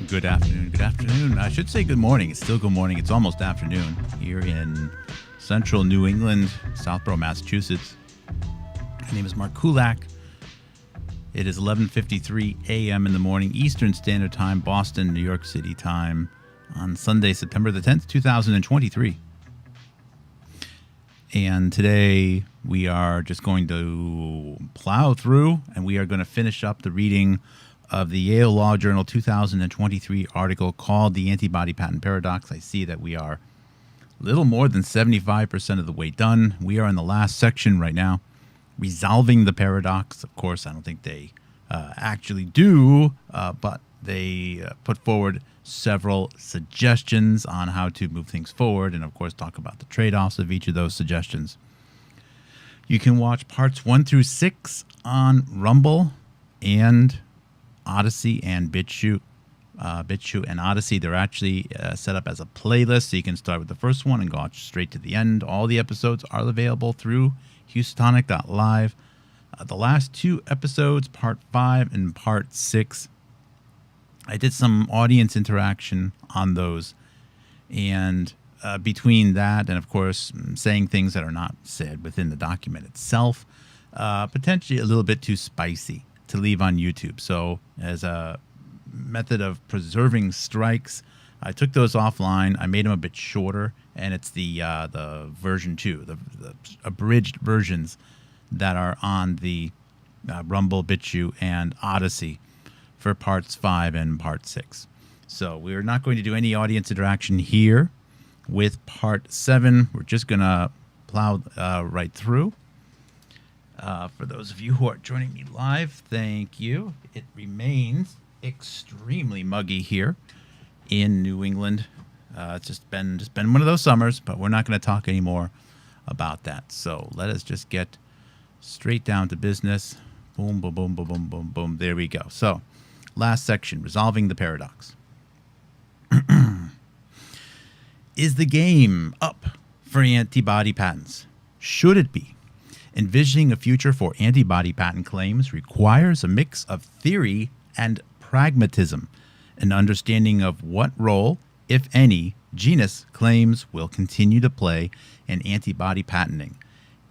Good afternoon. Good afternoon. I should say good morning. It's still good morning. It's almost afternoon here in central New England, Southborough, Massachusetts. My name is Mark Kulak. It is 11:53 a.m. in the morning, Eastern Standard Time, Boston, New York City time, on Sunday, September the 10th, 2023. And today we are just going to plow through, and we are going to finish up the reading of the Yale Law Journal 2023 article called The Antibody Patent Paradox. I see that we are a little more than 75% of the way done. We are in the last section right now, resolving the paradox. Of course, I don't think they actually do, but they put forward several suggestions on how to move things forward and, of course, talk about the trade-offs of each of those suggestions. You can watch parts 1 through 6 on Rumble and Odyssey and BitChute. BitChute and Odyssey, they're actually set up as a playlist, so you can start with the first one and go straight to the end. All the episodes are available through Houstonic.live. The last two episodes, part 5 and part 6, I did some audience interaction on those, and between that and, of course, saying things that are not said within the document itself, potentially a little bit too spicy to leave on YouTube. So as a method of preserving strikes, I took those offline. I made them a bit shorter, and it's the version 2, the abridged versions that are on the Rumble, BitChute, and Odyssey for parts 5 and part 6. So we're not going to do any audience interaction here with part 7. We're just going to plow right through. For those of you who are joining me live, thank you. It remains extremely muggy here in New England. It's just been one of those summers, but we're not going to talk anymore about that. So let us just get straight down to business. Boom, boom, boom, boom, boom, boom, boom. There we go. So last section, resolving the paradox. Is the game up for antibody patents? Should it be? Envisioning a future for antibody patent claims requires a mix of theory and pragmatism, an understanding of what role, if any, genus claims will continue to play in antibody patenting,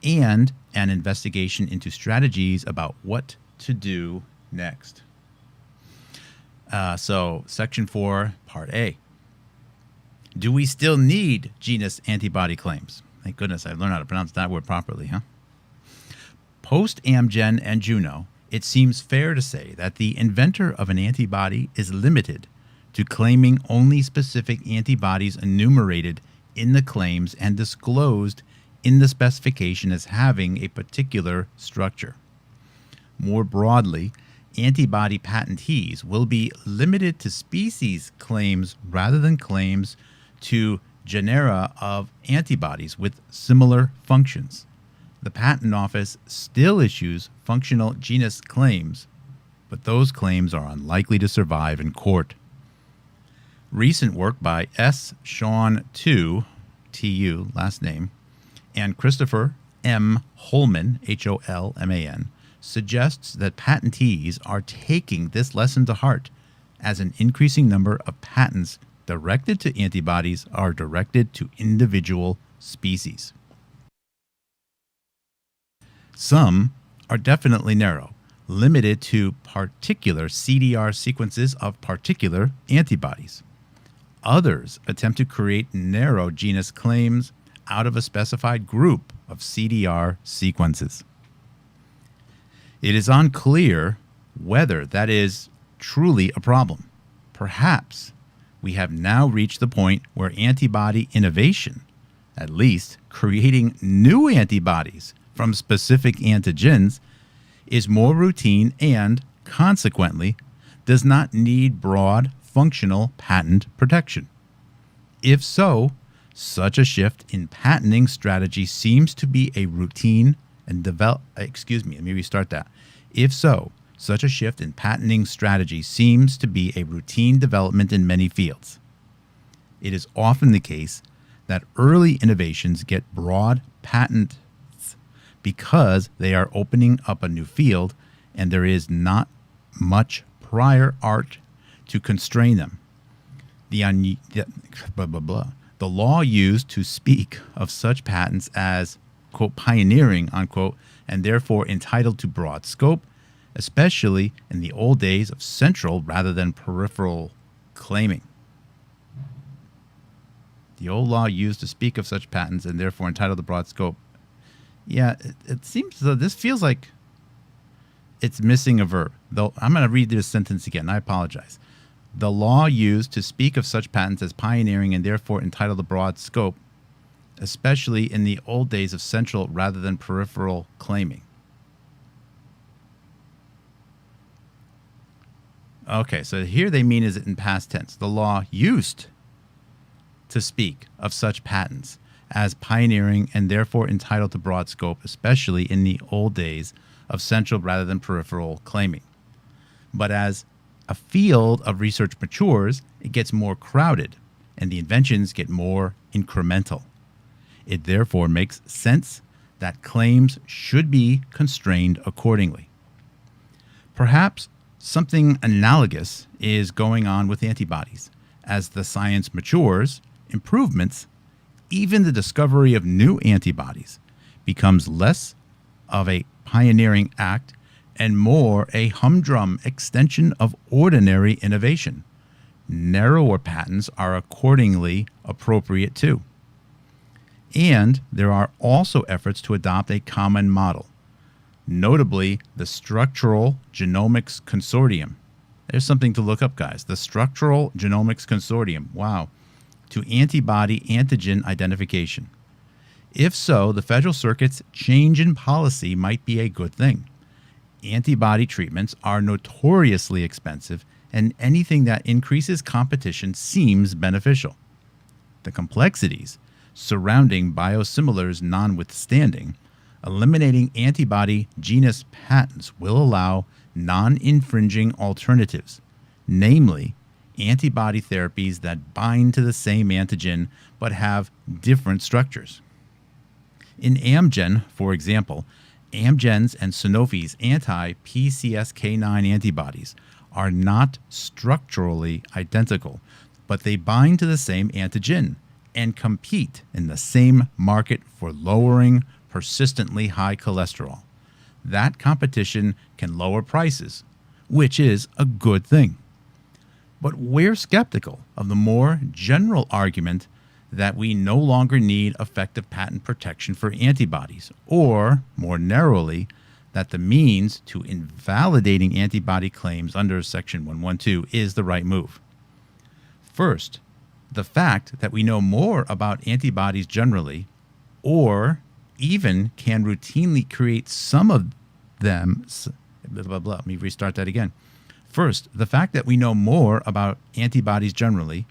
and an investigation into strategies about what to do next. So, Section 4, Part A. Do we still need genus antibody claims? Thank goodness I learned how to pronounce that word properly, huh? Post Amgen and Juno, it seems fair to say that the inventor of an antibody is limited to claiming only specific antibodies enumerated in the claims and disclosed in the specification as having a particular structure. More broadly, antibody patentees will be limited to species claims rather than claims to genera of antibodies with similar functions. The Patent Office still issues functional genus claims, but those claims are unlikely to survive in court. Recent work by S. Sean Tu, T-U, last name, and Christopher M. Holman, H-O-L-M-A-N, suggests that patentees are taking this lesson to heart, as an increasing number of patents directed to antibodies are directed to individual species. Some are definitely narrow, limited to particular CDR sequences of particular antibodies. Others attempt to create narrow genus claims out of a specified group of CDR sequences. It is unclear whether that is truly a problem. Perhaps we have now reached the point where antibody innovation, at least creating new antibodies from specific antigens, is more routine and, consequently, does not need broad functional patent protection. If so, such a shift in patenting strategy seems to be a routine and If so, such a shift in patenting strategy seems to be a routine development in many fields. It is often the case that early innovations get broad patents because they are opening up a new field and there is not much prior art to constrain them. blah, blah, blah. The law used to speak of such patents as, quote, pioneering, unquote, and therefore entitled to broad scope, especially in the old days of central rather than peripheral claiming. The old law used to speak of such patents and therefore entitled to broad scope. Yeah, it seems though this feels like it's missing a verb. Though I'm going to read this sentence again. I apologize. The law used to speak of such patents as pioneering and therefore entitled to broad scope, especially in the old days of central rather than peripheral claiming. Okay, so here they mean is it in past tense. The law used to speak of such patents as pioneering and therefore entitled to broad scope, especially in the old days of central rather than peripheral claiming. But as a field of research matures, it gets more crowded and the inventions get more incremental. It therefore makes sense that claims should be constrained accordingly. Perhaps something analogous is going on with antibodies. As the science matures, improvements, even the discovery of new antibodies, becomes less of a pioneering act and more a humdrum extension of ordinary innovation. Narrower patents are accordingly appropriate too. And there are also efforts to adopt a common model, notably the Structural Genomics Consortium. There's something to look up, guys. The Structural Genomics Consortium. Wow. To antibody antigen identification. If so, the Federal Circuit's change in policy might be a good thing. Antibody treatments are notoriously expensive, and anything that increases competition seems beneficial. The complexities surrounding biosimilars notwithstanding, eliminating antibody genus patents will allow non-infringing alternatives, namely antibody therapies that bind to the same antigen but have different structures. In Amgen, for example, Amgen's and Sanofi's anti-PCSK9 antibodies are not structurally identical, but they bind to the same antigen and compete in the same market for lowering persistently high cholesterol. That competition can lower prices, which is a good thing. But we're skeptical of the more general argument that we no longer need effective patent protection for antibodies, or, more narrowly, that the means to invalidating antibody claims under Section 112 is the right move. First, the fact that we know more about antibodies generally, or even can routinely create some of them, blah, blah, blah. Let me restart that again. First, the fact that we know more about antibodies generally,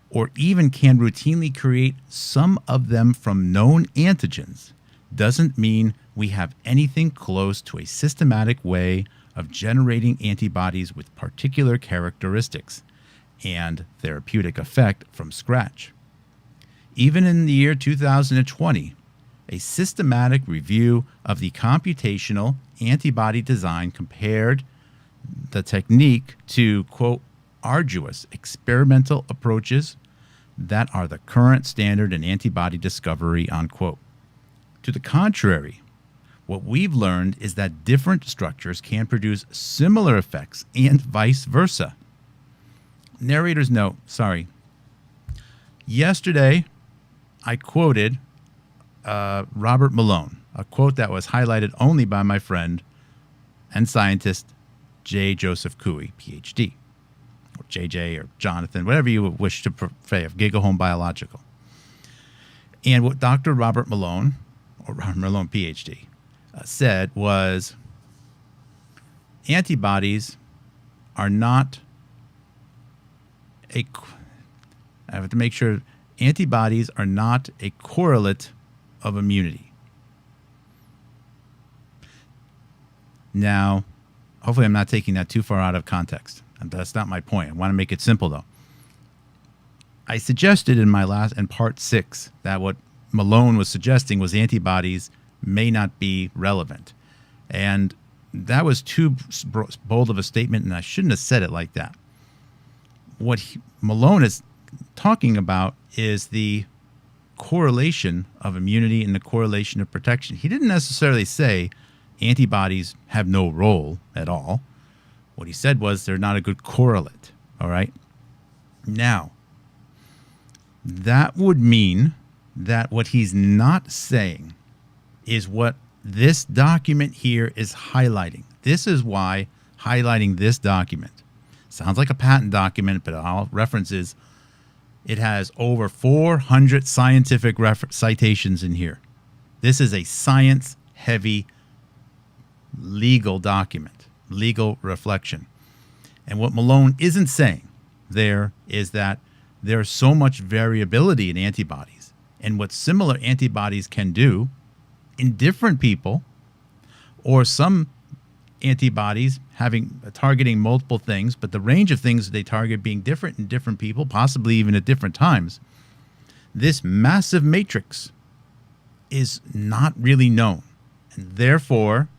or even can routinely create some of them from known antigens, doesn't mean we have anything close to a systematic way of generating antibodies with particular characteristics and therapeutic effect from scratch. Even in the year 2020, a systematic review of the computational antibody design compared the technique to, quote, arduous experimental approaches that are the current standard in antibody discovery, unquote. To the contrary, what we've learned is that different structures can produce similar effects and vice versa. Narrator's note, sorry. Yesterday, I quoted Robert Malone, a quote that was highlighted only by my friend and scientist J. Joseph Cooey, PhD, or JJ or Jonathan, whatever you wish to say, of Gigahome Biological. And what Dr. Robert Malone, or Robert Malone, PhD, said was antibodies are not I have to make sure antibodies are not a correlate of immunity. Now, hopefully I'm not taking that too far out of context. That's not my point. I want to make it simple, though. I suggested in part 6 that what Malone was suggesting was antibodies may not be relevant. And that was too bold of a statement, and I shouldn't have said it like that. What Malone is talking about is the correlation of immunity and the correlation of protection. He didn't necessarily say antibodies have no role at all. What he said was they're not a good correlate. All right. Now, that would mean that what he's not saying is what this document here is highlighting. This is why highlighting this document sounds like a patent document, but I'll references. It has over 400 scientific citations in here. This is a science-heavy legal document, legal reflection. And what Malone isn't saying there is that there's so much variability in antibodies, and what similar antibodies can do in different people, or some antibodies targeting multiple things, but the range of things that they target being different in different people, possibly even at different times. This massive matrix is not really known, and therefore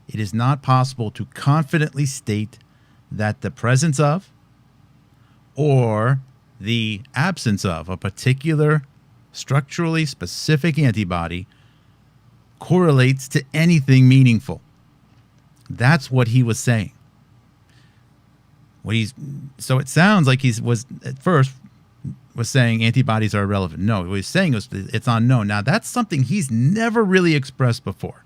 it is not possible to confidently state that the presence of or the absence of a particular structurally specific antibody correlates to anything meaningful. That's what he was saying. So it sounds like was at first was saying antibodies are irrelevant. No, what he's saying was it's unknown. Now that's something he's never really expressed before.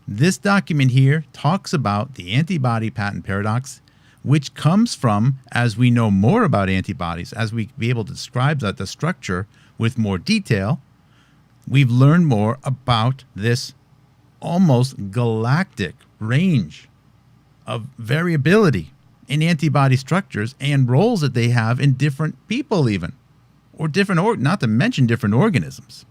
This document here talks about the antibody patent paradox, which comes from, as we know more about antibodies, as we be able to describe the structure with more detail, we've learned more about this almost galactic range of variability in antibody structures and roles that they have in different people even, or different, not to mention different organisms.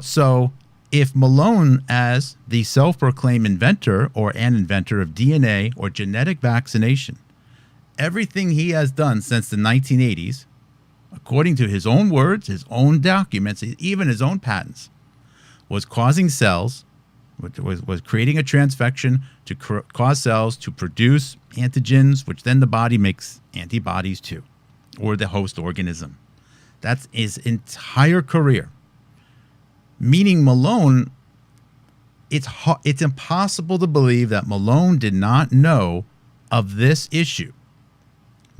So if Malone, as the self-proclaimed inventor or an inventor of DNA or genetic vaccination, everything he has done since the 1980s, according to his own words, his own documents, even his own patents, was causing cells, was creating a transfection to cause cells to produce antigens, which then the body makes antibodies to, or the host organism. That's his entire career. Meaning Malone, it's impossible to believe that Malone did not know of this issue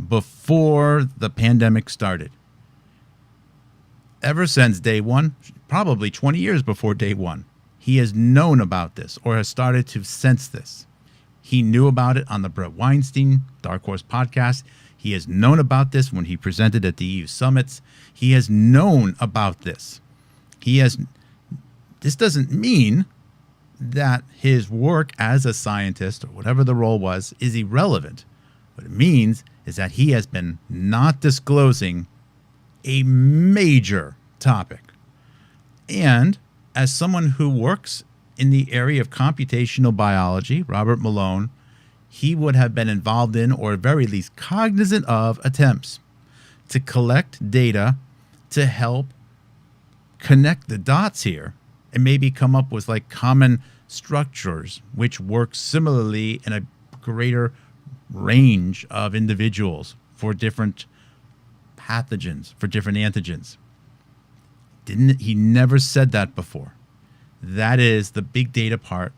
before the pandemic started. Ever since day one, probably 20 years before day one, he has known about this or has started to sense this. He knew about it on the Brett Weinstein Dark Horse podcast. He has known about this when he presented at the EU summits. He has known about this. This doesn't mean that his work as a scientist or whatever the role was is irrelevant. What it means is that he has been not disclosing a major topic. And as someone who works in the area of computational biology, Robert Malone, he would have been involved in, or at very least cognizant of, attempts to collect data to help connect the dots here and maybe come up with like common structures which work similarly in a greater range of individuals for different pathogens, for different antigens. He never said that before. That is the big data part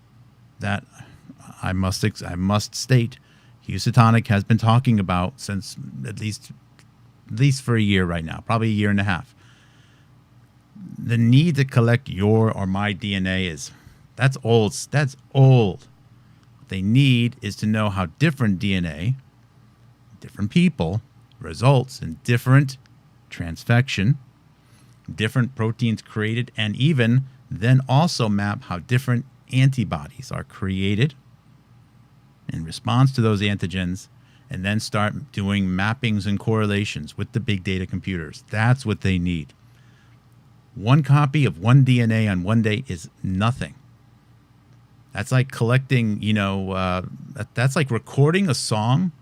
that I must state Housatonic has been talking about since at least for a year right now, probably a year and a half. The need to collect your or my DNA that's old. That's old. What they need is to know how different DNA, different people, results in different transfection, different proteins created, and even then also map how different antibodies are created in response to those antigens, and then start doing mappings and correlations with the big data computers. That's what they need. One copy of one DNA on one day is nothing. That's like collecting, that's like recording a song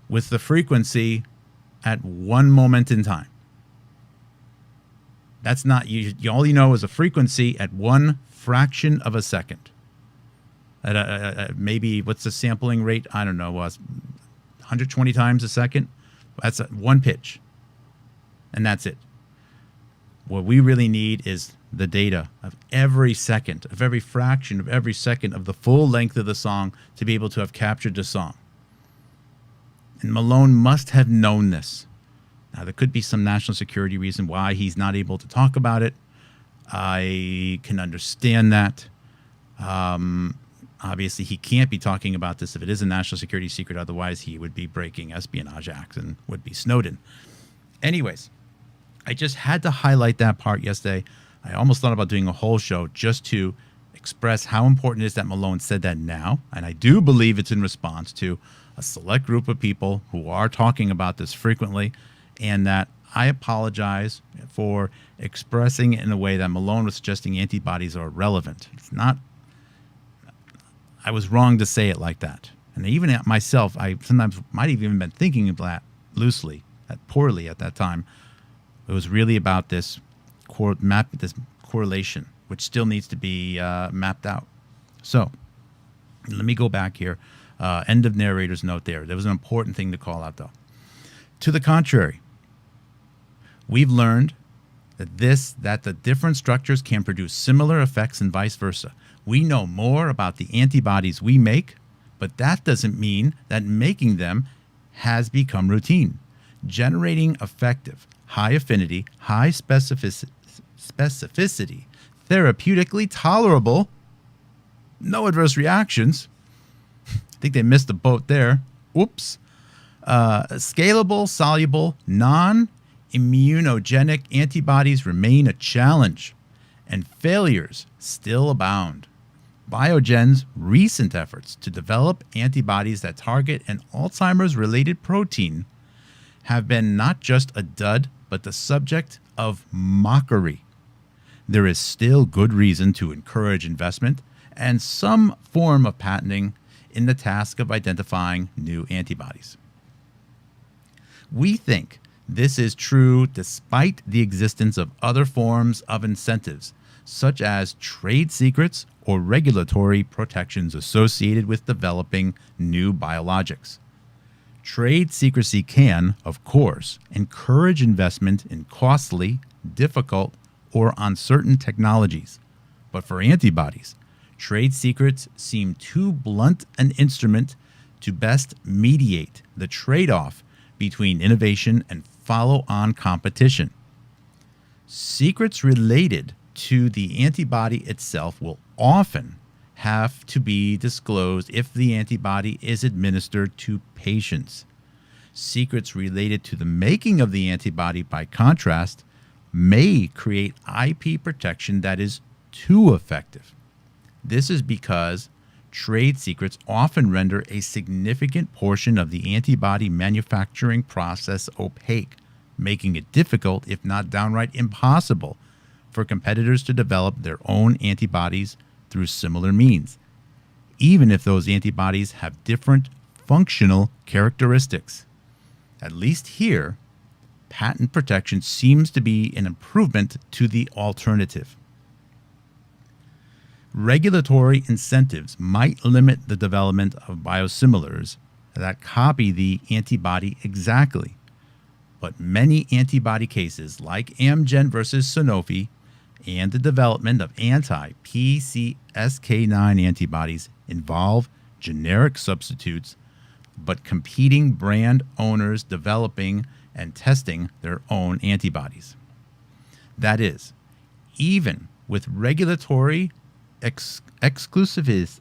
with the frequency at one moment in time. That's not, all you know is a frequency at one fraction of a second. at maybe, what's the sampling rate? I don't know, 120 times a second. That's one pitch, and that's it. What we really need is the data of every second, of every fraction of every second of the full length of the song to be able to have captured the song. And Malone must have known this. Now, there could be some national security reason why he's not able to talk about it. I can understand that. Obviously, he can't be talking about this if it is a national security secret. Otherwise, he would be breaking espionage acts and would be Snowden. Anyways, I just had to highlight that part yesterday. I almost thought about doing a whole show just to express how important it is that Malone said that now. And I do believe it's in response to a select group of people who are talking about this frequently, and that I apologize for expressing it in a way that Malone was suggesting antibodies are irrelevant. It's not. I was wrong to say it like that. And even myself, I sometimes might have even been thinking of that loosely, poorly at that time. It was really about this correlation, which still needs to be mapped out. So let me go back here. End of narrator's note there. There was an important thing to call out, though. To the contrary, we've learned that the different structures can produce similar effects and vice versa. We know more about the antibodies we make, but that doesn't mean that making them has become routine. Generating effective, high affinity, high specificity, therapeutically tolerable, no adverse reactions. I think they missed the boat there. Whoops. Scalable, soluble, non-immunogenic antibodies remain a challenge, and failures still abound. Biogen's recent efforts to develop antibodies that target an Alzheimer's-related protein have been not just a dud, but the subject of mockery. There is still good reason to encourage investment and some form of patenting in the task of identifying new antibodies. We think this is true despite the existence of other forms of incentives, such as trade secrets or regulatory protections associated with developing new biologics. Trade secrecy can, of course, encourage investment in costly, difficult, or uncertain technologies. But for antibodies, trade secrets seem too blunt an instrument to best mediate the trade-off between innovation and follow-on competition. Secrets related to the antibody itself will often have to be disclosed if the antibody is administered to patients. Secrets related to the making of the antibody, by contrast, may create IP protection that is too effective. This is because trade secrets often render a significant portion of the antibody manufacturing process opaque, making it difficult, if not downright impossible, for competitors to develop their own antibodies through similar means, even if those antibodies have different functional characteristics. At least here, patent protection seems to be an improvement to the alternative. Regulatory incentives might limit the development of biosimilars that copy the antibody exactly, but many antibody cases like Amgen versus Sanofi and the development of anti-PCSK9 antibodies involve generic substitutes, but competing brand owners developing and testing their own antibodies. That is, even with regulatory exclusivities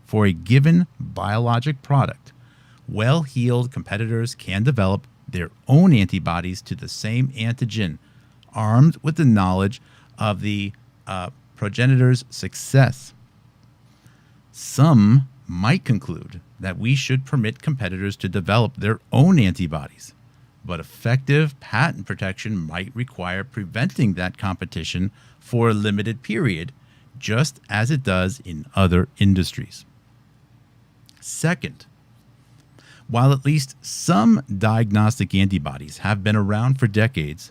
for a given biologic product, well-heeled competitors can develop their own antibodies to the same antigen, armed with the knowledge of the progenitor's success. Some might conclude that we should permit competitors to develop their own antibodies, but effective patent protection might require preventing that competition for a limited period, just as it does in other industries. Second, while at least some diagnostic antibodies have been around for decades,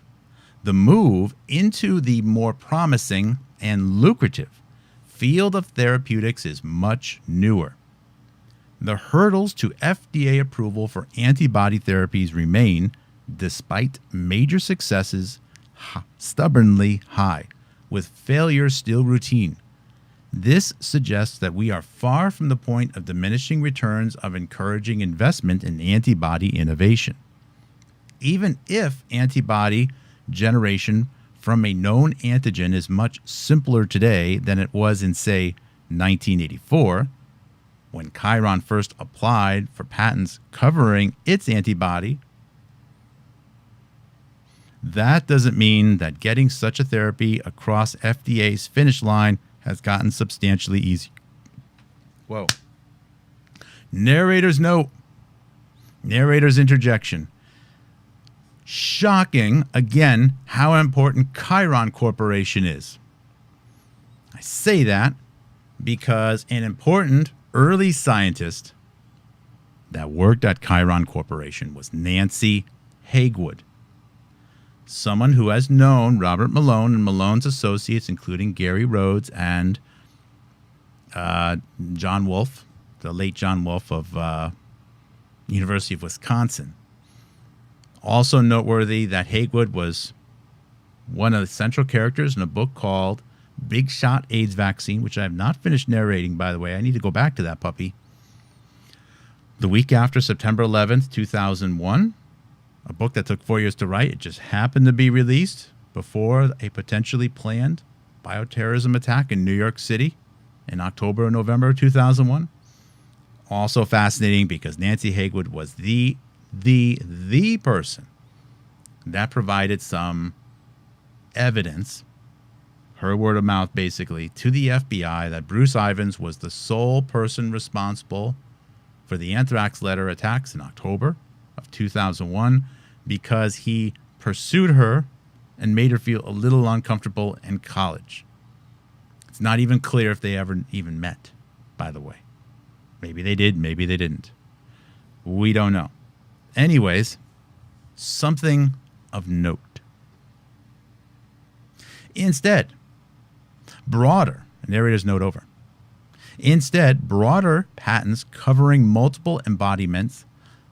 The move into the more promising and lucrative field of therapeutics is much newer. The hurdles to FDA approval for antibody therapies remain, despite major successes, stubbornly high, with failures still routine. This suggests that we are far from the point of diminishing returns of encouraging investment in antibody innovation. Even if antibody generation from a known antigen is much simpler today than it was in, say, 1984, when Chiron first applied for patents covering its antibody, that doesn't mean that getting such a therapy across FDA's finish line has gotten substantially easier. Whoa. Narrator's note. Narrator's interjection. Shocking, again, how important Chiron Corporation is. I say that because an important early scientist that worked at Chiron Corporation was Nancy Hagewood, someone who has known Robert Malone and Malone's associates, including Gary Rhodes and John Wolfe, the late John Wolfe of University of Wisconsin. Also noteworthy that Hagewood was one of the central characters in a book called Big Shot AIDS Vaccine, which I have not finished narrating, by the way. I need to go back to that puppy. The week after September 11th, 2001, a book that took 4 years to write. It just happened to be released before a potentially planned bioterrorism attack in New York City in October or November 2001. Also fascinating because Nancy Hagewood was the person that provided some evidence, her word of mouth basically, to the FBI that Bruce Ivins was the sole person responsible for the anthrax letter attacks in October of 2001 because he pursued her and made her feel a little uncomfortable in college. It's not even clear if they ever even met, by the way. Maybe they did, maybe they didn't. We don't know. Anyways, something of note. Instead, broader, narrator's note over. Instead, broader patents covering multiple embodiments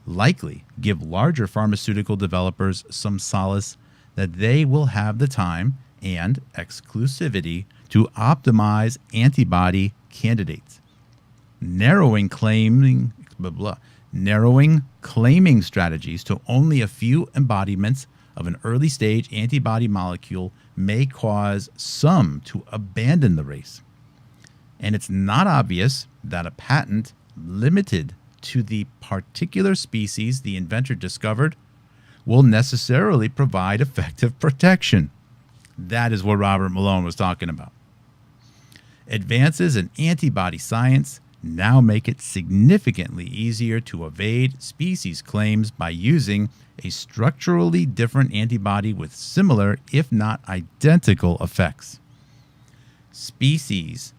likely give larger pharmaceutical developers some solace that they will have the time and exclusivity to optimize antibody candidates. Narrowing claiming strategies to only a few embodiments of an early stage antibody molecule may cause some to abandon the race. And it's not obvious that a patent limited to the particular species the inventor discovered will necessarily provide effective protection. That is what Robert Malone was talking about. Advances in antibody science now make it significantly easier to evade species claims by using a structurally different antibody with similar, if not identical, effects. Species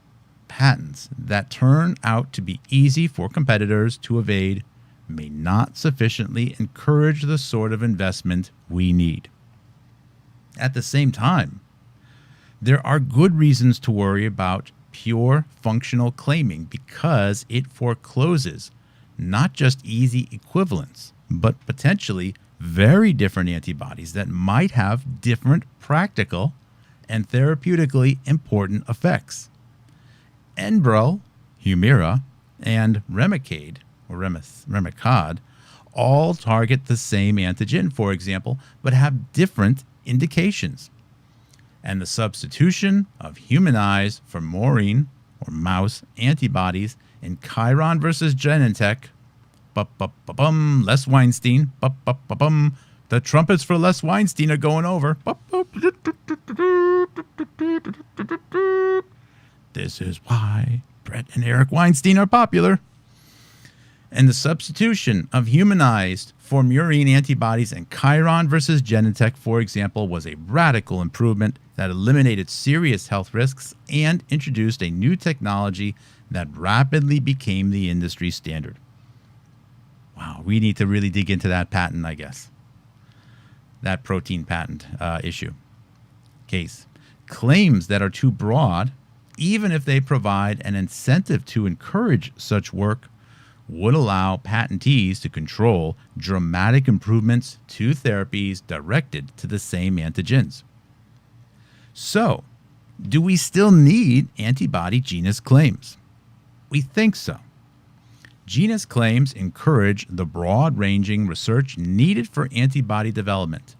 patents that turn out to be easy for competitors to evade may not sufficiently encourage the sort of investment we need. At the same time, there are good reasons to worry about pure functional claiming because it forecloses not just easy equivalents, but potentially very different antibodies that might have different practical and therapeutically important effects. Enbrel, Humira, and Remicade, or Remicade, all target the same antigen, for example, but have different indications. And the substitution of humanized for murine or mouse antibodies in Chiron versus Genentech, Les Weinstein, the trumpets for Les Weinstein are going over. This is why Brett and Eric Weinstein are popular. And the substitution of humanized for murine antibodies in Chiron versus Genentech, for example, was a radical improvement that eliminated serious health risks and introduced a new technology that rapidly became the industry standard. Wow, we need to really dig into that patent, I guess. that protein patent issue case. Claims that are too broad, even if they provide an incentive to encourage such work, would allow patentees to control dramatic improvements to therapies directed to the same antigens. So, do we still need antibody genus claims? We think so. Genus claims encourage the broad-ranging research needed for antibody development,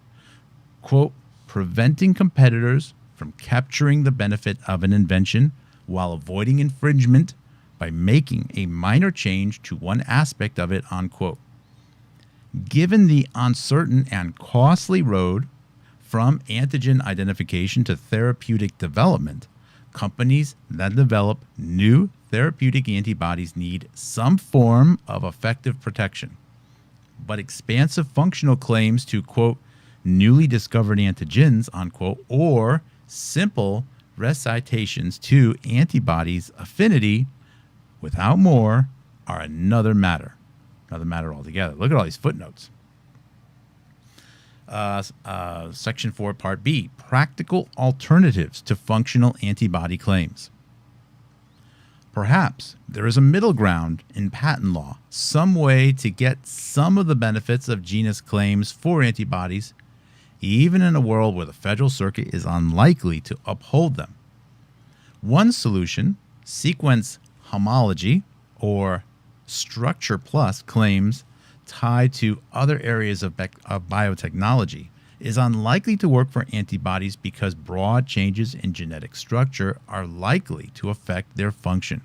quote, preventing competitors from capturing the benefit of an invention while avoiding infringement by making a minor change to one aspect of it, unquote. Given the uncertain and costly road from antigen identification to therapeutic development, companies that develop new therapeutic antibodies need some form of effective protection. But expansive functional claims to, quote, newly discovered antigens, unquote, or simple recitations to antibodies' affinity without more are another matter altogether. Look at all these footnotes. Section 4, Part B, practical alternatives to functional antibody claims. Perhaps there is a middle ground in patent law, some way to get some of the benefits of genus claims for antibodies, even in a world where the Federal Circuit is unlikely to uphold them. One solution, sequence homology or structure plus claims tied to other areas of biotechnology, is unlikely to work for antibodies because broad changes in genetic structure are likely to affect their function.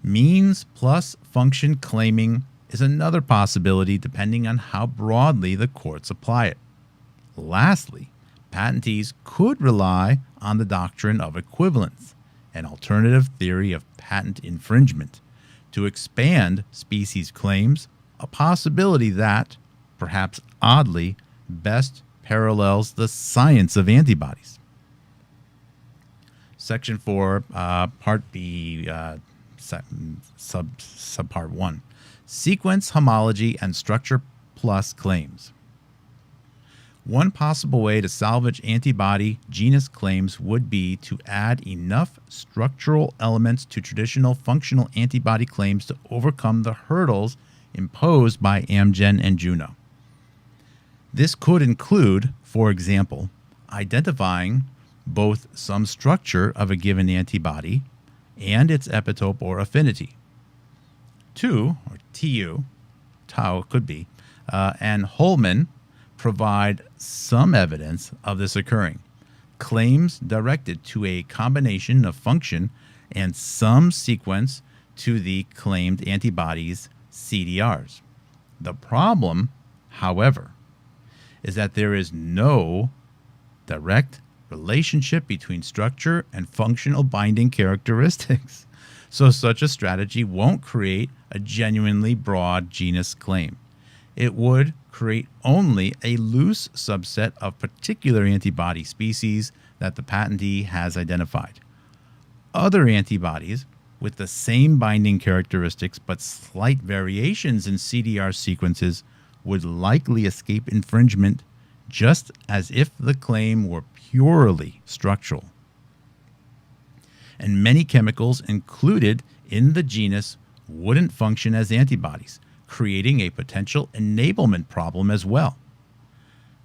Means plus function claiming is another possibility depending on how broadly the courts apply it. Lastly, patentees could rely on the doctrine of equivalence, an alternative theory of patent infringement, to expand species claims, a possibility that, perhaps oddly, best parallels the science of antibodies. Section 4, Part B, Subpart 1, sequence homology and structure plus claims. One possible way to salvage antibody genus claims would be to add enough structural elements to traditional functional antibody claims to overcome the hurdles imposed by Amgen and Juno. This could include, for example, identifying both some structure of a given antibody and its epitope or affinity. TU, or TU, tau could be, and Holman provide some evidence of this occurring. Claims directed to a combination of function and some sequence to the claimed antibodies' CDRs. The problem, however, is that there is no direct relationship between structure and functional binding characteristics. So such a strategy won't create a genuinely broad genus claim. It would create only a loose subset of particular antibody species that the patentee has identified. Other antibodies with the same binding characteristics but slight variations in CDR sequences would likely escape infringement just as if the claim were purely structural. And many chemicals included in the genus wouldn't function as antibodies, creating a potential enablement problem as well.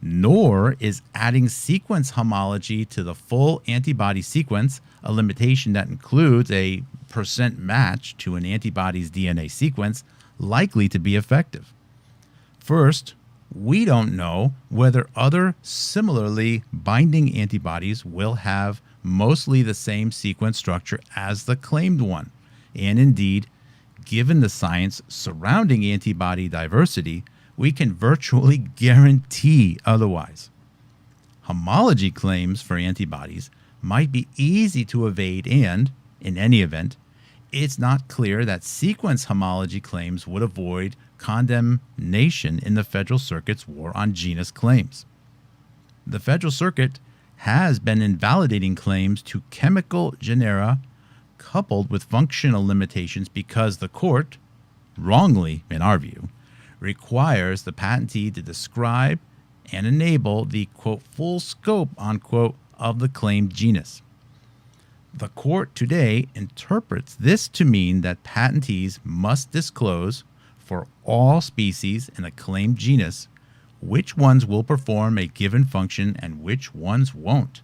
Nor is adding sequence homology to the full antibody sequence, a limitation that includes a % match to an antibody's DNA sequence, likely to be effective. First, we don't know whether other similarly binding antibodies will have mostly the same sequence structure as the claimed one, and indeed, given the science surrounding antibody diversity, we can virtually guarantee otherwise. Homology claims for antibodies might be easy to evade and, in any event, it's not clear that sequence homology claims would avoid condemnation in the Federal Circuit's war on genus claims. The Federal Circuit has been invalidating claims to chemical genera coupled with functional limitations because the court, wrongly in our view, requires the patentee to describe and enable the, quote, full scope, unquote, of the claimed genus. The court today interprets this to mean that patentees must disclose for all species in a claimed genus which ones will perform a given function and which ones won't.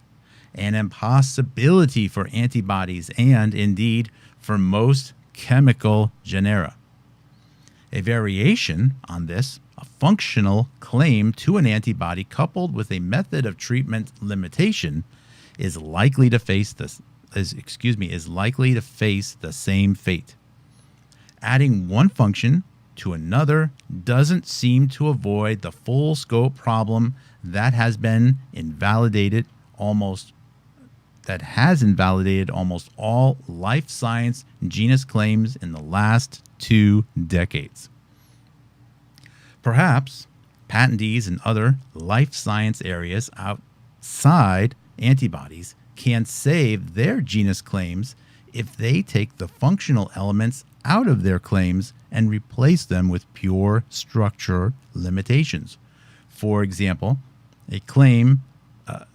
An impossibility for antibodies and, indeed, for most chemical genera. A variation on this, a functional claim to an antibody coupled with a method of treatment limitation, is likely to face the same fate. Adding one function to another doesn't seem to avoid the full scope problem that has invalidated almost all life science genus claims in the last 2 decades. Perhaps patentees in other life science areas outside antibodies can save their genus claims if they take the functional elements out of their claims and replace them with pure structure limitations. For example, a claim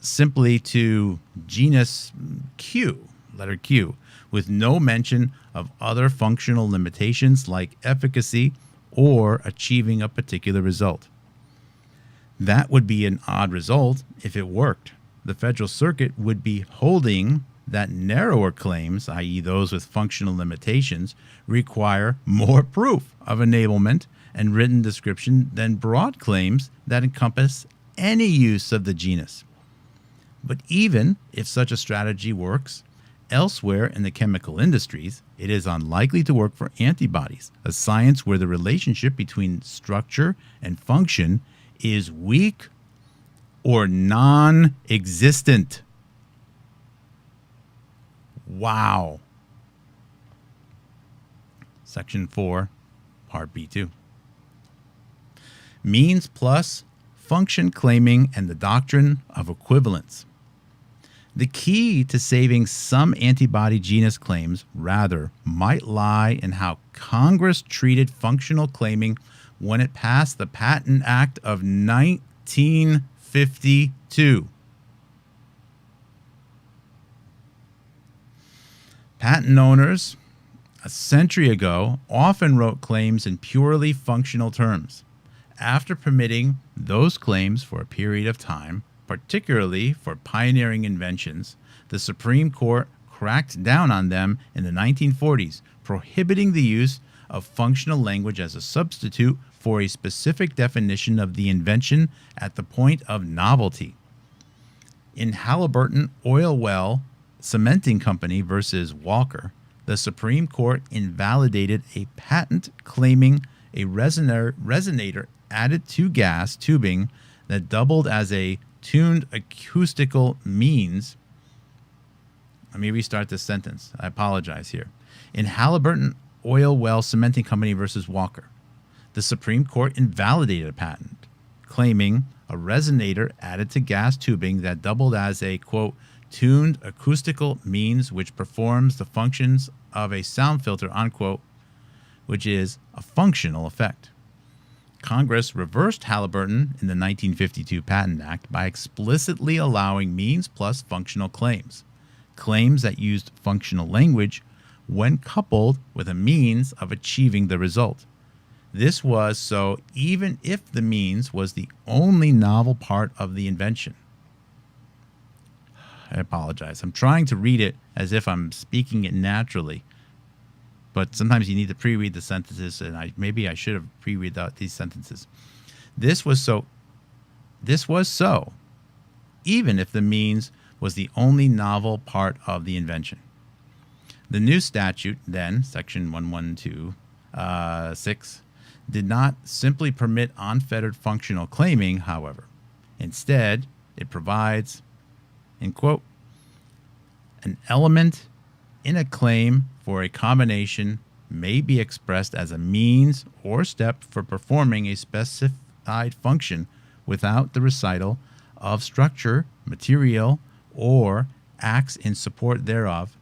simply to genus Q, letter Q, with no mention of other functional limitations like efficacy or achieving a particular result. That would be an odd result if it worked. The Federal Circuit would be holding that narrower claims, i.e. those with functional limitations, require more proof of enablement and written description than broad claims that encompass any use of the genus. But even if such a strategy works elsewhere in the chemical industries, it is unlikely to work for antibodies, a science where the relationship between structure and function is weak or non-existent. Wow. Section 4, Part B2. Means plus function claiming and the doctrine of equivalence. The key to saving some antibody genus claims, rather, might lie in how Congress treated functional claiming when it passed the Patent Act of 1952. Patent owners, a century ago, often wrote claims in purely functional terms. After permitting those claims for a period of time, particularly for pioneering inventions, the Supreme Court cracked down on them in the 1940s, prohibiting the use of functional language as a substitute for a specific definition of the invention at the point of novelty. In Halliburton Oil Well Cementing Company versus Walker, the Supreme Court invalidated a patent claiming a resonator added to gas tubing that doubled as a tuned acoustical means. Let me restart this sentence. I apologize here. In Halliburton Oil Well Cementing Company versus Walker, the Supreme Court invalidated a patent claiming a resonator added to gas tubing that doubled as a, quote, tuned acoustical means which performs the functions of a sound filter, unquote, which is a functional effect. Congress reversed Halliburton in the 1952 Patent Act by explicitly allowing means plus functional claims, claims that used functional language when coupled with a means of achieving the result. This was so even if the means was the only novel part of the invention. I apologize. I'm trying to read it as if I'm speaking it naturally. But sometimes you need to pre-read the sentences, and maybe I should have pre-read these sentences. This was so, even if the means was the only novel part of the invention. The new statute, then, Section 1126, did not simply permit unfettered functional claiming, however. Instead, it provides, in quote, an element in a claim for a combination may be expressed as a means or step for performing a specified function without the recital of structure, material, or acts in support thereof,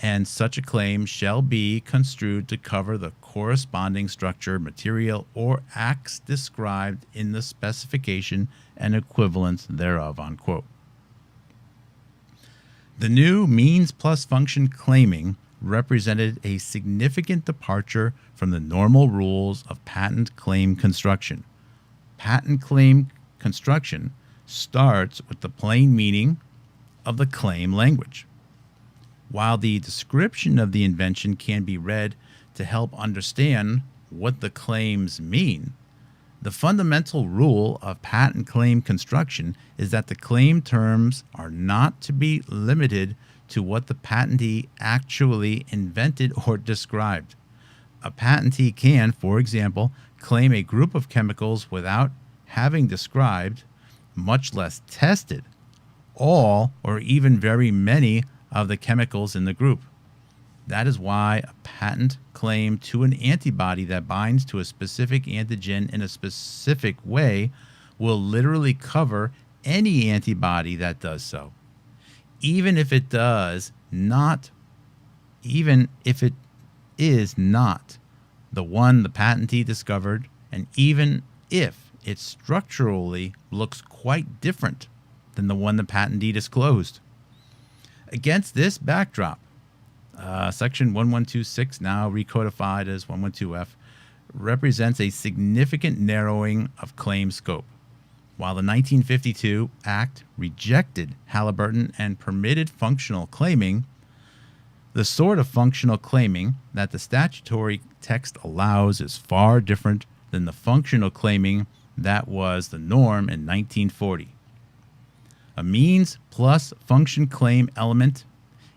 and such a claim shall be construed to cover the corresponding structure, material, or acts described in the specification and equivalents thereof, unquote. The new means plus function claiming represented a significant departure from the normal rules of patent claim construction. Patent claim construction starts with the plain meaning of the claim language. While the description of the invention can be read to help understand what the claims mean, the fundamental rule of patent claim construction is that the claim terms are not to be limited to what the patentee actually invented or described. A patentee can, for example, claim a group of chemicals without having described, much less tested, all or even very many of the chemicals in the group. That is why a patent claim to an antibody that binds to a specific antigen in a specific way will literally cover any antibody that does so, even if it is not the one the patentee discovered, and even if it structurally looks quite different than the one the patentee disclosed. Against this backdrop, Section 1126, now recodified as 112F, represents a significant narrowing of claim scope. While the 1952 Act rejected Halliburton and permitted functional claiming, the sort of functional claiming that the statutory text allows is far different than the functional claiming that was the norm in 1940. A means plus function claim element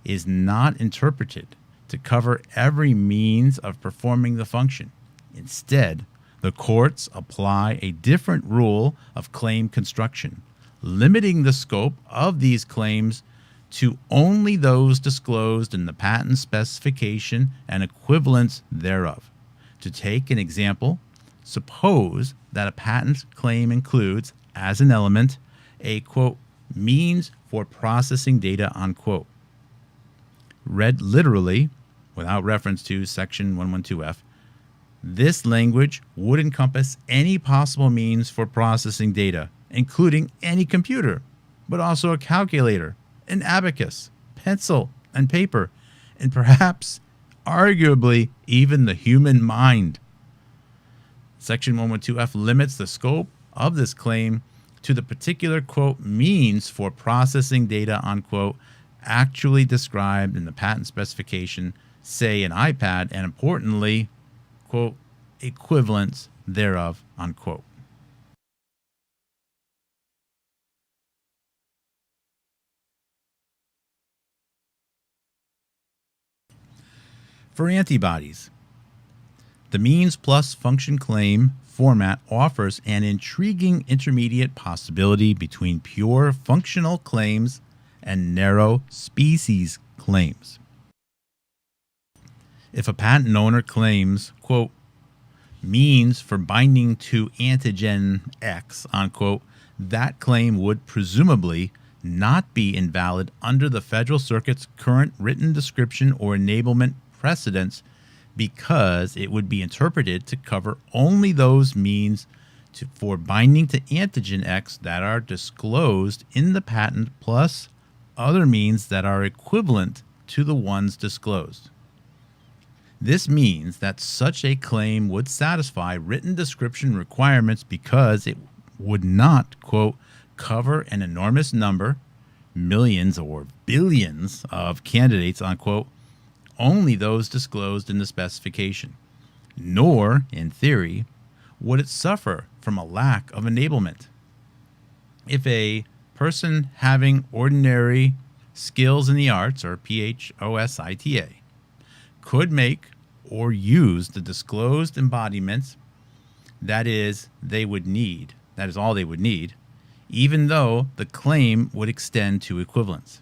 is not interpreted to cover every means of performing the function. Instead, the courts apply a different rule of claim construction, limiting the scope of these claims to only those disclosed in the patent specification and equivalents thereof. To take an example, suppose that a patent claim includes, as an element, a, quote, means for processing data, unquote. Read literally, without reference to Section 112F, this language would encompass any possible means for processing data, including any computer, but also a calculator, an abacus, pencil, and paper, and perhaps, arguably, even the human mind. Section 112F limits the scope of this claim to the particular, quote, means for processing data, unquote, actually described in the patent specification, say an iPad, and importantly, quote, equivalents thereof, unquote. For antibodies, the means plus function claim format offers an intriguing intermediate possibility between pure functional claims and narrow species claims. If a patent owner claims, quote, means for binding to antigen X, unquote, that claim would presumably not be invalid under the Federal Circuit's current written description or enablement precedents, because it would be interpreted to cover only those means for binding to antigen X that are disclosed in the patent, plus other means that are equivalent to the ones disclosed. This means that such a claim would satisfy written description requirements because it would not, quote, cover an enormous number, millions or billions of candidates, unquote, only those disclosed in the specification. Nor, in theory, would it suffer from a lack of enablement. If person having ordinary skills in the arts, or PHOSITA, could make or use the disclosed embodiments, that is all they would need, even though the claim would extend to equivalence.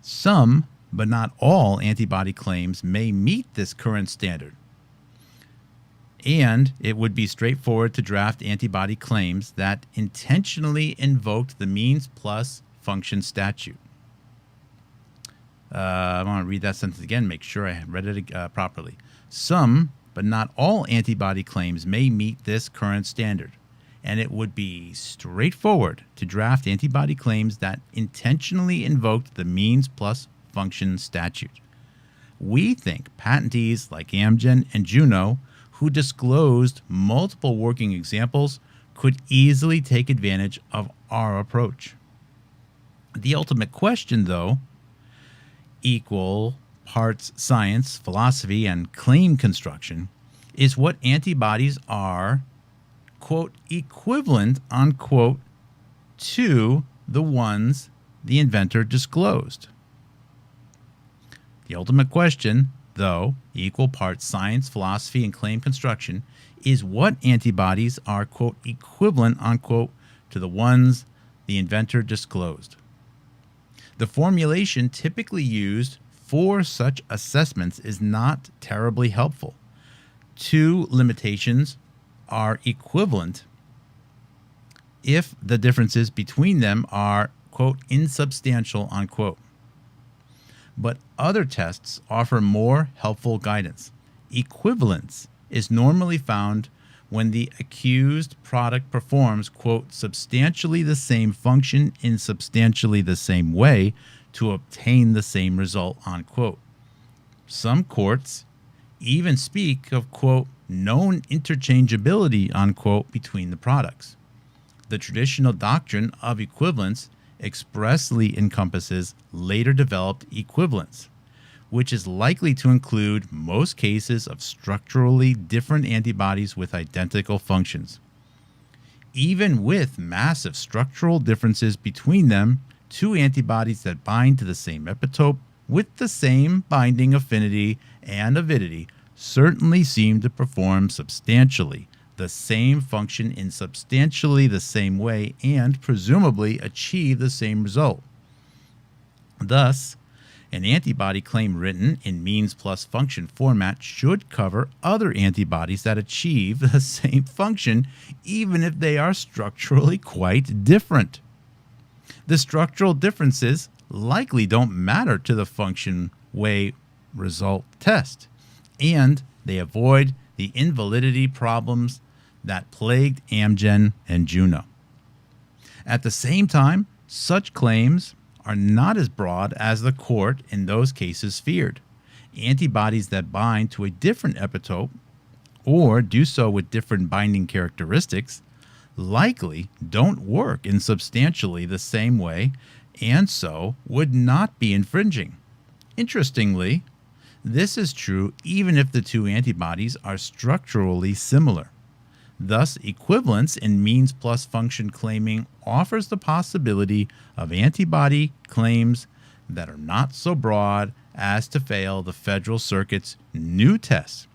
Some, but not all, antibody claims may meet this current standard, and it would be straightforward to draft antibody claims that intentionally invoked the means plus function statute. I want to read that sentence again, make sure I read it properly. Some, but not all antibody claims may meet this current standard, and it would be straightforward to draft antibody claims that intentionally invoked the means plus function statute. We think patentees like Amgen and Juno, who disclosed multiple working examples, could easily take advantage of our approach. The ultimate question, though, equal parts science, philosophy, and claim construction, is what antibodies are, quote, equivalent, unquote, to the ones the inventor disclosed. The ultimate question, though, equal parts science, philosophy, and claim construction, is what antibodies are, quote, equivalent, unquote, to the ones the inventor disclosed. The formulation typically used for such assessments is not terribly helpful. Two limitations are equivalent if the differences between them are, quote, insubstantial, unquote. But other tests offer more helpful guidance. Equivalence is normally found when the accused product performs, quote, substantially the same function in substantially the same way to obtain the same result, unquote. Some courts even speak of, quote, known interchangeability, unquote, between the products. The traditional doctrine of equivalence expressly encompasses later developed equivalence, which is likely to include most cases of structurally different antibodies with identical functions. Even with massive structural differences between them, two antibodies that bind to the same epitope with the same binding affinity and avidity certainly seem to perform substantially the same function in substantially the same way and presumably achieve the same result. Thus, an antibody claim written in means plus function format should cover other antibodies that achieve the same function, even if they are structurally quite different. The structural differences likely don't matter to the function way result test, and they avoid the invalidity problems that plagued Amgen and Juno. At the same time, such claims are not as broad as the court in those cases feared. Antibodies that bind to a different epitope or do so with different binding characteristics likely don't work in substantially the same way and so would not be infringing. Interestingly, this is true even if the two antibodies are structurally similar. Thus, equivalence in means plus function claiming offers the possibility of antibody claims that are not so broad as to fail the Federal Circuit's new test,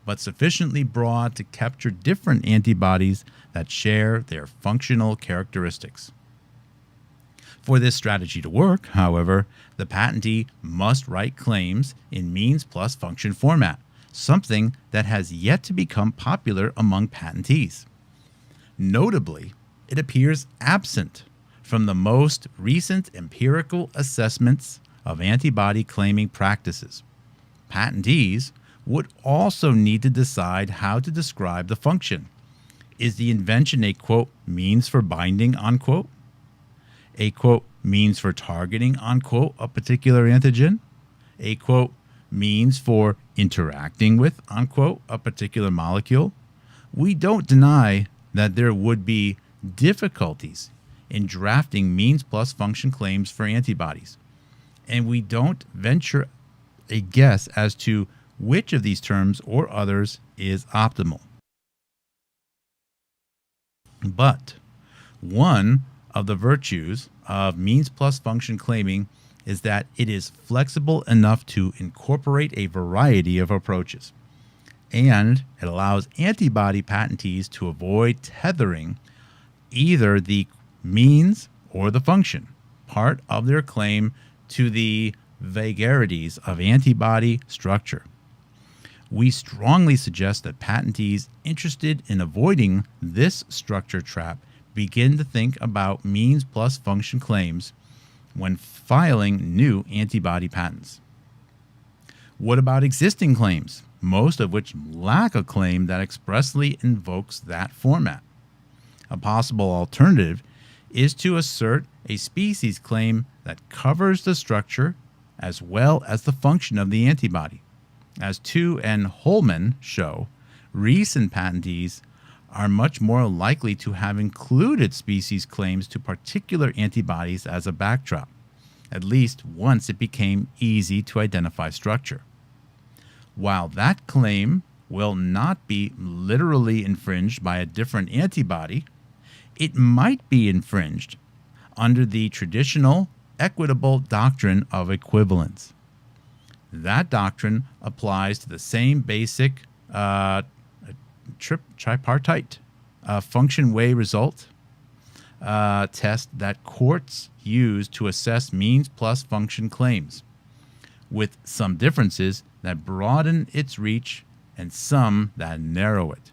but sufficiently broad to capture different antibodies that share their functional characteristics. For this strategy to work, however, the patentee must write claims in means plus function format, something that has yet to become popular among patentees. Notably, it appears absent from the most recent empirical assessments of antibody claiming practices. Patentees would also need to decide how to describe the function. Is the invention a, quote, means for binding, unquote? A, quote, means for targeting, unquote, a particular antigen? A, quote, means for interacting with, unquote, a particular molecule? We don't deny that there would be difficulties in drafting means plus function claims for antibodies, and we don't venture a guess as to which of these terms or others is optimal. But one of the virtues of means plus function claiming is that it is flexible enough to incorporate a variety of approaches, and it allows antibody patentees to avoid tethering either the means or the function part of their claim to the vagaries of antibody structure. We strongly suggest that patentees interested in avoiding this structure trap begin to think about means plus function claims when filing new antibody patents. What about existing claims, most of which lack a claim that expressly invokes that format? A possible alternative is to assert a species claim that covers the structure as well as the function of the antibody. As Tu and Holman show, recent patentees are much more likely to have included species claims to particular antibodies as a backdrop, at least once it became easy to identify structure. While that claim will not be literally infringed by a different antibody, it might be infringed under the traditional equitable doctrine of equivalence. That doctrine applies to the same basic tripartite function way result test that courts use to assess means plus function claims, with some differences that broaden its reach and some that narrow it.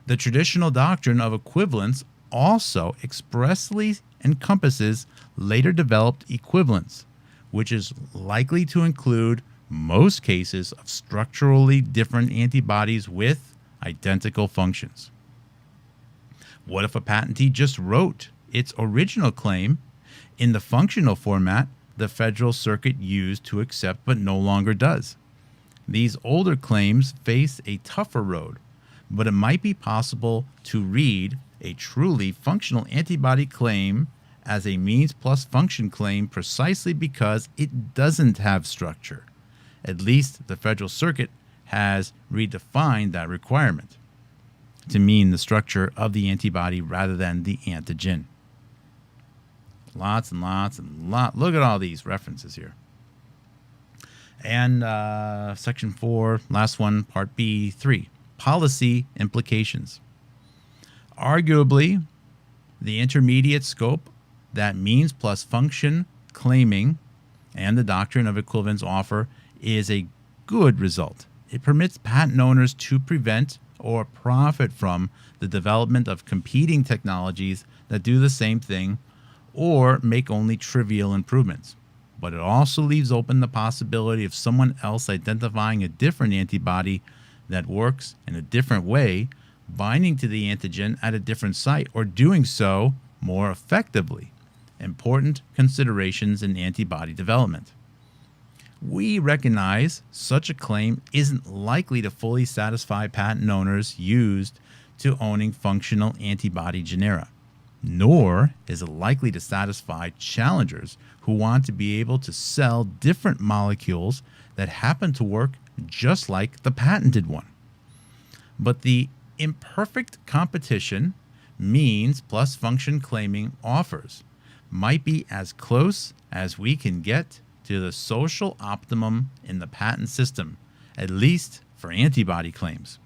The traditional doctrine of equivalence also expressly encompasses later developed equivalence, which is likely to include most cases of structurally different antibodies with identical functions. What if a patentee just wrote its original claim in the functional format the Federal Circuit used to accept but no longer does? These older claims face a tougher road, but it might be possible to read a truly functional antibody claim as a means plus function claim precisely because it doesn't have structure. At least the Federal Circuit has redefined that requirement to mean the structure of the antibody rather than the antigen. Lots and lots and lots. Look at all these references here. And Section 4, last one, Part B, 3, policy implications. Arguably, the intermediate scope that means plus function claiming and the doctrine of equivalence offer is a good result. It permits patent owners to prevent or profit from the development of competing technologies that do the same thing or make only trivial improvements. But it also leaves open the possibility of someone else identifying a different antibody that works in a different way, binding to the antigen at a different site, or doing so more effectively. Important considerations in antibody development. We recognize such a claim isn't likely to fully satisfy patent owners used to owning functional antibody genera, nor is it likely to satisfy challengers who want to be able to sell different molecules that happen to work just like the patented one. But the imperfect competition means plus function claiming offers might be as close as we can get to the social optimum in the patent system, at least for antibody claims.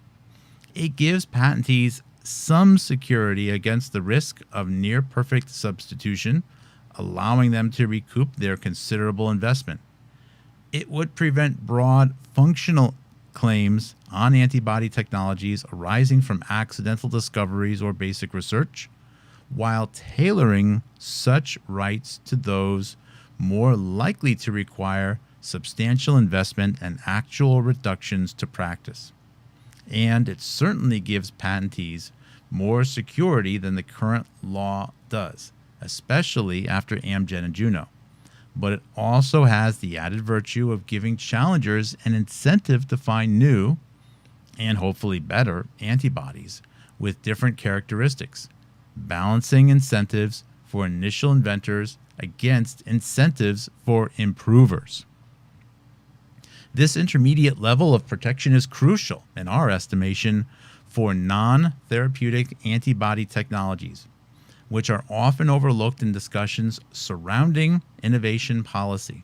It gives patentees some security against the risk of near-perfect substitution, allowing them to recoup their considerable investment. It would prevent broad functional claims on antibody technologies arising from accidental discoveries or basic research, while tailoring such rights to those more likely to require substantial investment and actual reductions to practice. And it certainly gives patentees more security than the current law does, especially after Amgen and Juno. But it also has the added virtue of giving challengers an incentive to find new, and hopefully better, antibodies with different characteristics, balancing incentives for initial inventors against incentives for improvers. This intermediate level of protection is crucial, in our estimation, for non-therapeutic antibody technologies, which are often overlooked in discussions surrounding innovation policy.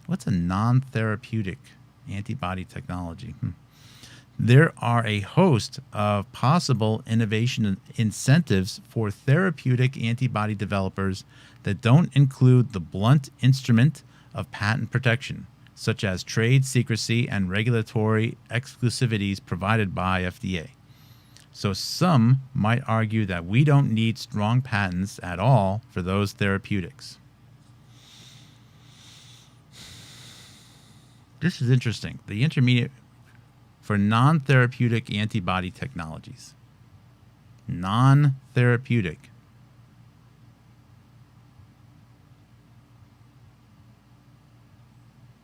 What's a non-therapeutic antibody technology? There are a host of possible innovation incentives for therapeutic antibody developers that don't include the blunt instrument of patent protection, such as trade secrecy and regulatory exclusivities provided by FDA. So some might argue that we don't need strong patents at all for those therapeutics. this is interesting. The intermediate for non-therapeutic antibody technologies. Non-therapeutic.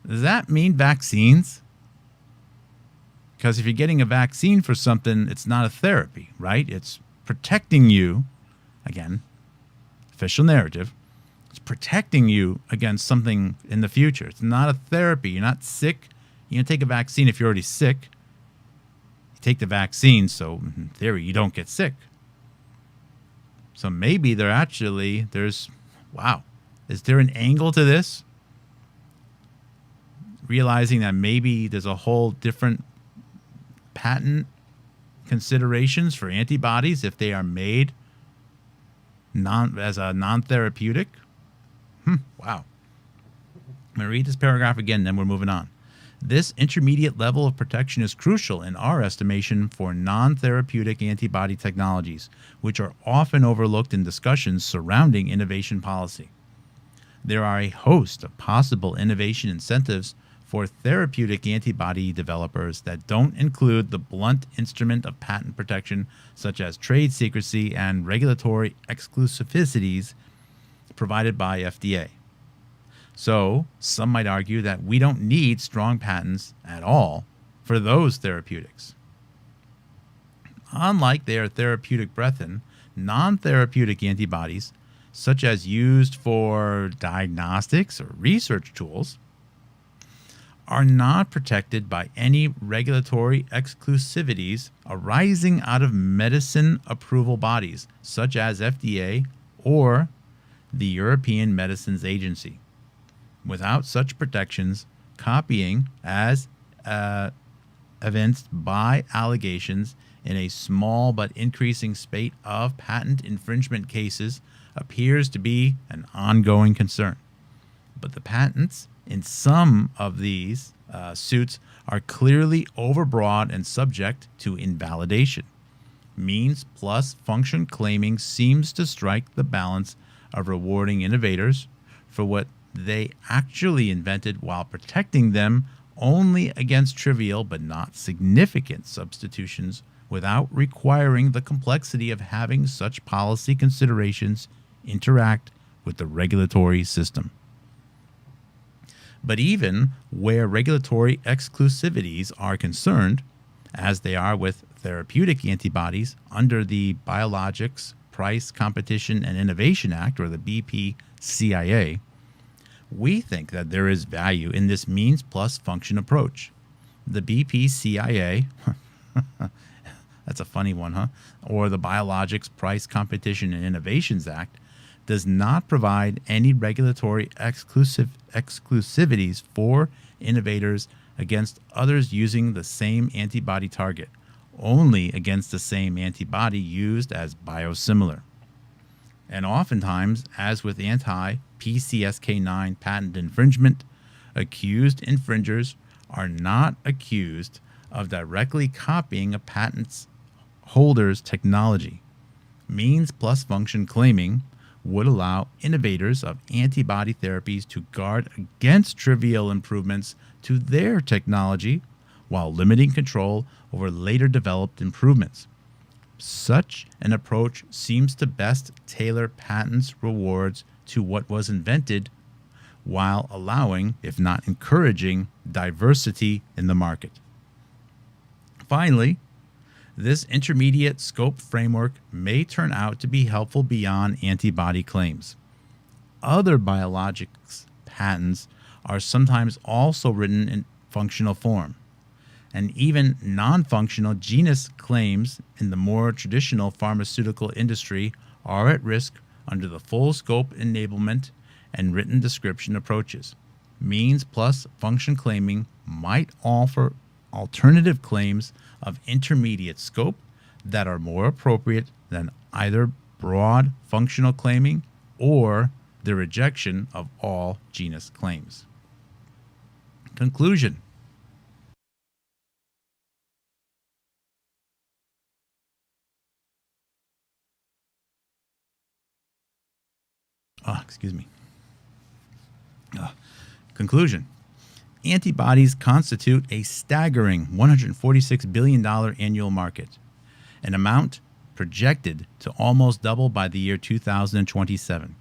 Does that mean vaccines? Because if you're getting a vaccine for something, it's not a therapy, right? It's protecting you, again, official narrative, it's protecting you against something in the future. It's not a therapy. You're not sick. You can take a vaccine if you're already sick. You take the vaccine, so in theory, you don't get sick. So maybe wow. Is there an angle to this? Realizing that maybe there's a whole different patent considerations for antibodies if they are made as a non-therapeutic. Wow. I'm going to read this paragraph again, then we're moving on. This intermediate level of protection is crucial in our estimation for non-therapeutic antibody technologies, which are often overlooked in discussions surrounding innovation policy. There are a host of possible innovation incentives for therapeutic antibody developers that don't include the blunt instrument of patent protection, such as trade secrecy and regulatory exclusivities provided by FDA. So, some might argue that we don't need strong patents at all for those therapeutics. Unlike their therapeutic brethren, non-therapeutic antibodies, such as used for diagnostics or research tools, are not protected by any regulatory exclusivities arising out of medicine approval bodies, such as FDA or the European Medicines Agency. Without such protections, copying, as evinced by allegations in a small but increasing spate of patent infringement cases, appears to be an ongoing concern. But the patents in some of these suits are clearly overbroad and subject to invalidation. Means plus function claiming seems to strike the balance of rewarding innovators for what they actually invented while protecting them only against trivial but not significant substitutions without requiring the complexity of having such policy considerations interact with the regulatory system. But even where regulatory exclusivities are concerned, as they are with therapeutic antibodies under the Biologics Price Competition and Innovation Act, or the BPCIA, we think that there is value in this means plus function approach. The BPCIA, that's a funny one, huh? Or the Biologics Price Competition and Innovations Act, does not provide any regulatory exclusivities for innovators against others using the same antibody target, only against the same antibody used as biosimilar. And oftentimes, as with anti-PCSK9 patent infringement, accused infringers are not accused of directly copying a patent holder's technology. Means plus function claiming would allow innovators of antibody therapies to guard against trivial improvements to their technology while limiting control over later developed improvements. Such an approach seems to best tailor patents' rewards to what was invented while allowing, if not encouraging, diversity in the market. Finally, this intermediate scope framework may turn out to be helpful beyond antibody claims. Other biologics patents are sometimes also written in functional form, and even non-functional genus claims in the more traditional pharmaceutical industry are at risk under the full scope enablement and written description approaches. Means plus function claiming might offer alternative claims of intermediate scope that are more appropriate than either broad functional claiming or the rejection of all genus claims. Conclusion. Excuse me. Conclusion. Antibodies constitute a staggering $146 billion annual market, an amount projected to almost double by the year 2027.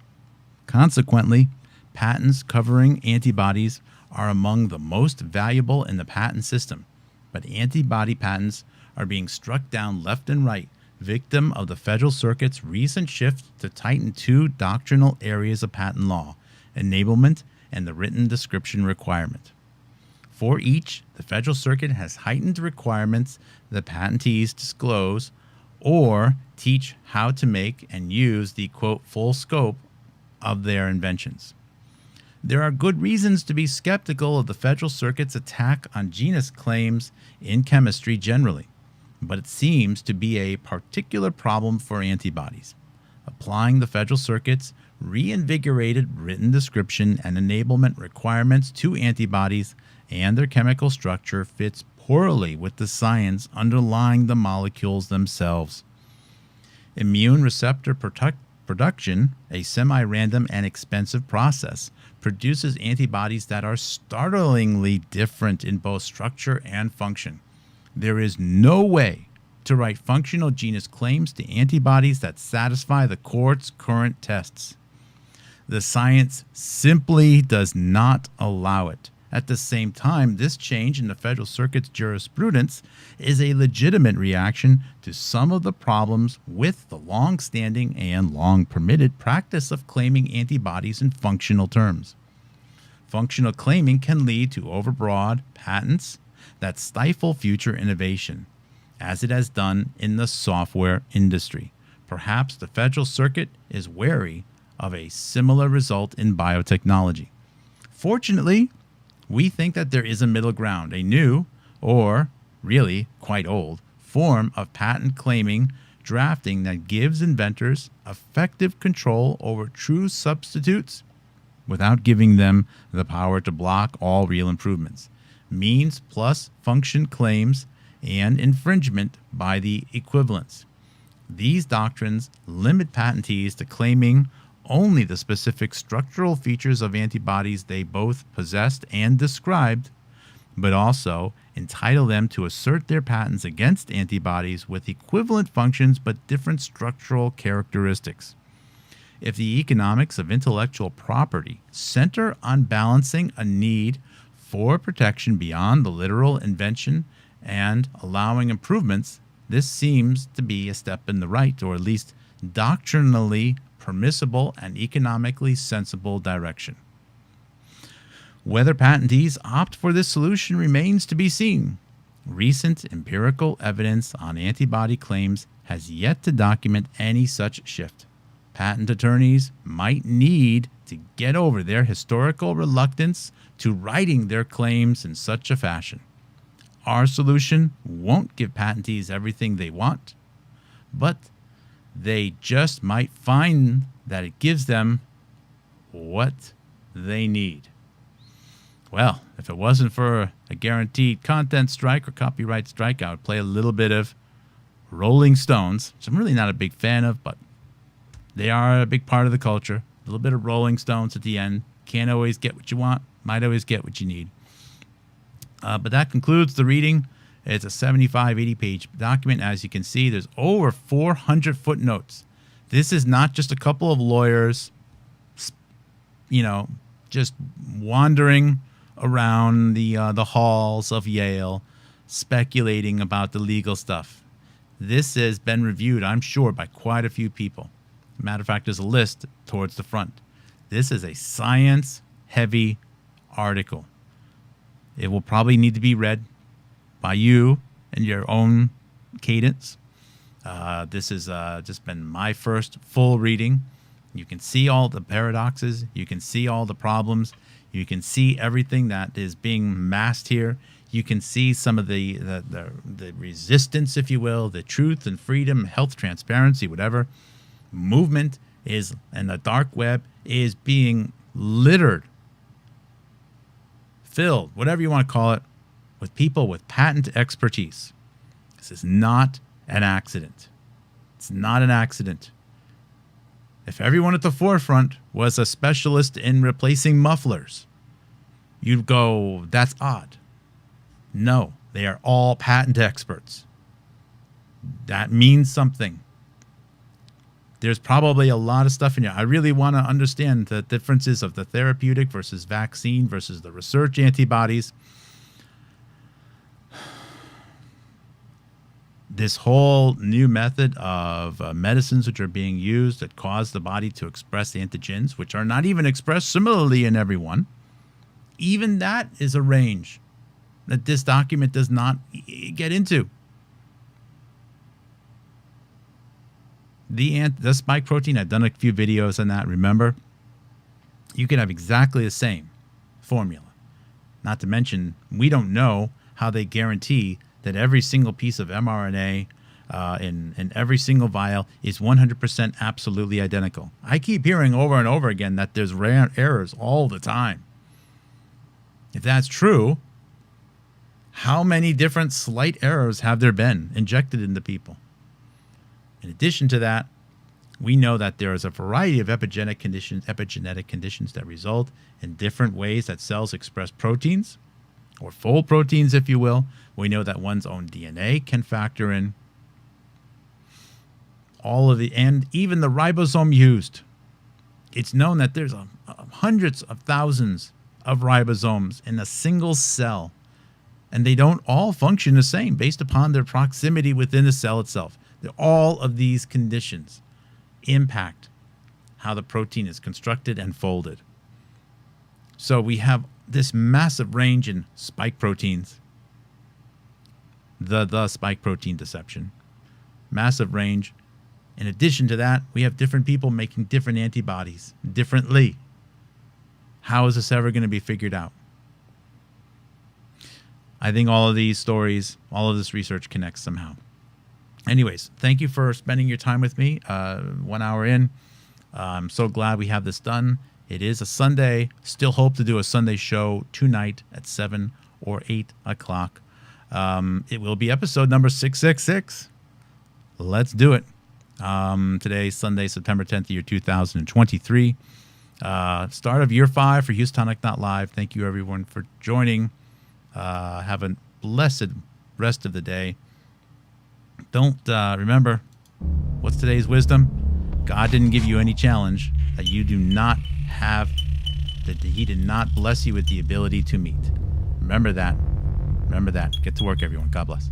Consequently, patents covering antibodies are among the most valuable in the patent system, but antibody patents are being struck down left and right, victim of the Federal Circuit's recent shift to tighten two doctrinal areas of patent law: enablement and the written description requirement. For each, the Federal Circuit has heightened requirements that patentees disclose or teach how to make and use the, quote, full scope of their inventions. There are good reasons to be skeptical of the Federal Circuit's attack on genus claims in chemistry generally, but it seems to be a particular problem for antibodies. Applying the Federal Circuit's reinvigorated written description and enablement requirements to antibodies and their chemical structure fits poorly with the science underlying the molecules themselves. Immune receptor production, a semi-random and expensive process, produces antibodies that are startlingly different in both structure and function. There is no way to write functional genus claims to antibodies that satisfy the court's current tests. The science simply does not allow it. At the same time, this change in the Federal Circuit's jurisprudence is a legitimate reaction to some of the problems with the long-standing and long-permitted practice of claiming antibodies in functional terms. Functional claiming can lead to overbroad patents that stifle future innovation, as it has done in the software industry. Perhaps the Federal Circuit is wary of a similar result in biotechnology. Fortunately, we think that there is a middle ground, a new, or really quite old, form of patent claiming drafting that gives inventors effective control over true substitutes without giving them the power to block all real improvements. Means plus function claims and infringement by the equivalents. These doctrines limit patentees to claiming only the specific structural features of antibodies they both possessed and described, but also entitle them to assert their patents against antibodies with equivalent functions but different structural characteristics. If the economics of intellectual property center on balancing a need for protection beyond the literal invention and allowing improvements, this seems to be a step in the right, or at least doctrinally permissible and economically sensible direction. Whether patentees opt for this solution remains to be seen. Recent empirical evidence on antibody claims has yet to document any such shift. Patent attorneys might need to get over their historical reluctance to writing their claims in such a fashion. Our solution won't give patentees everything they want, but they just might find that it gives them what they need. Well, if it wasn't for a guaranteed content strike or copyright strike, I would play a little bit of Rolling Stones, which I'm really not a big fan of, but they are a big part of the culture. A little bit of Rolling Stones at the end. Can't always get what you want, might always get what you need. But that concludes the reading. It's a 75, 80-page document. As you can see, there's over 400 footnotes. This is not just a couple of lawyers, just wandering around the halls of Yale, speculating about the legal stuff. This has been reviewed, I'm sure, by quite a few people. Matter of fact, there's a list towards the front. This is a science-heavy article. It will probably need to be read by you in your own cadence. This has just been my first full reading. You can see all the paradoxes. You can see all the problems. You can see everything that is being masked here. You can see some of the resistance, if you will, the truth and freedom, health, transparency, whatever. Movement is, and the dark web is being littered, filled, whatever you want to call it, with people with patent expertise. This is not an accident. It's not an accident. If everyone at the forefront was a specialist in replacing mufflers, you'd go, that's odd. No, they are all patent experts. That means something. There's probably a lot of stuff in here. I really want to understand the differences of the therapeutic versus vaccine versus the research antibodies. This whole new method of medicines which are being used that cause the body to express antigens, which are not even expressed similarly in everyone. Even that is a range that this document does not get into. The spike protein, I've done a few videos on that, remember? You can have exactly the same formula. Not to mention, we don't know how they guarantee that every single piece of mRNA in every single vial is 100% absolutely identical. I keep hearing over and over again that there's rare errors all the time. If that's true, how many different slight errors have there been injected into people? In addition to that, we know that there is a variety of epigenetic conditions that result in different ways that cells express proteins, or fold proteins, if you will. We know that one's own DNA can factor in and even the ribosome used. It's known that there's hundreds of thousands of ribosomes in a single cell, and they don't all function the same based upon their proximity within the cell itself. All of these conditions impact how the protein is constructed and folded. So we have this massive range in spike proteins, the spike protein deception, massive range. In addition to that, we have different people making different antibodies differently. How is this ever going to be figured out? I think all of these stories, all of this research connects somehow. Anyways, thank you for spending your time with me. 1 hour in. I'm so glad we have this done. It is a Sunday. Still hope to do a Sunday show tonight at 7 or 8 o'clock. It will be episode number 666. Let's do it. Today's Sunday, September 10th, year 2023. Start of year 5 for Houstonic Not Live. Thank you, everyone, for joining. Have a blessed rest of the day. Don't remember, what's today's wisdom? God didn't give you any challenge that you do not have, that he did not bless you with the ability to meet. Remember that. Remember that. Get to work, everyone. God bless.